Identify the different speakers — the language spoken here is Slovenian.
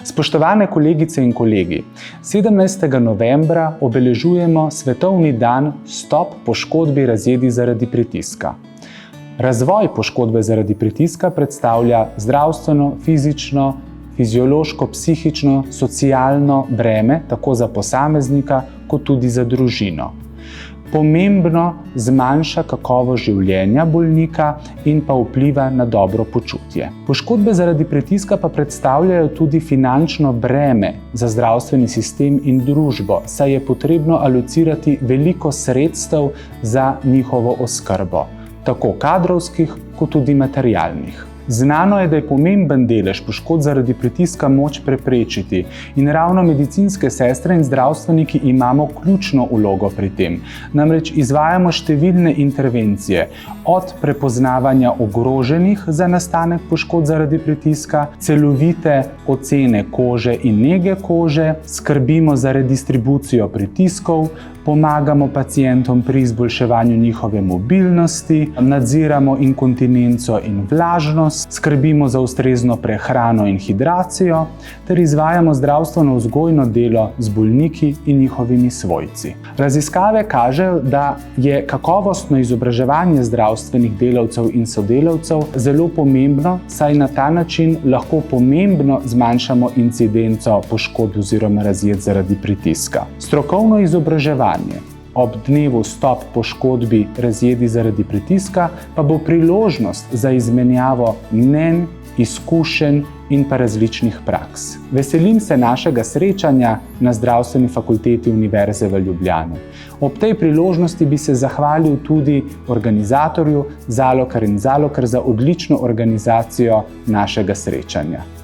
Speaker 1: Spoštovane kolegice in kolegi, 17. novembra obeležujemo Svetovni dan Stop poškodbi razjedi zaradi pritiska. Razvoj poškodbe zaradi pritiska predstavlja zdravstveno, fizično, fiziološko, psihično, socialno breme tako za posameznika kot tudi za družino. Pomembno zmanjša kakovost življenja bolnika in pa vpliva na dobro počutje. Poškodbe zaradi pritiska pa predstavljajo tudi finančno breme za zdravstveni sistem in družbo, saj je potrebno alocirati veliko sredstev za njihovo oskrbo, tako kadrovskih kot tudi materialnih. Znano je, da je pomemben delež poškodb zaradi pritiska moč preprečiti in ravno medicinske sestre in zdravstveniki imamo ključno vlogo pri tem. Namreč izvajamo številne intervencije, od prepoznavanja ogroženih za nastanek poškodb zaradi pritiska, celovite ocene kože in nege kože, skrbimo za redistribucijo pritiskov, pomagamo pacientom pri izboljševanju njihove mobilnosti, nadziramo inkontinenco in vlažnost, skrbimo za ustrezno prehrano in hidracijo ter izvajamo zdravstveno-vzgojno delo z bolniki in njihovimi svojci. Raziskave kažejo, da je kakovostno izobraževanje zdravstvenih delavcev in sodelavcev zelo pomembno, saj na ta način lahko pomembno zmanjšamo incidenco poškodb oziroma razjed zaradi pritiska. Strokovno izobraževanje ob dnevu Stop poškodbi razjedi zaradi pritiska pa bo priložnost za izmenjavo mnenj, izkušenj in pa različnih praks. Veselim se našega srečanja na Zdravstveni fakulteti Univerze v Ljubljani. Ob tej priložnosti bi se zahvalil tudi organizatorju Zalokar in Zalokar za odlično organizacijo našega srečanja.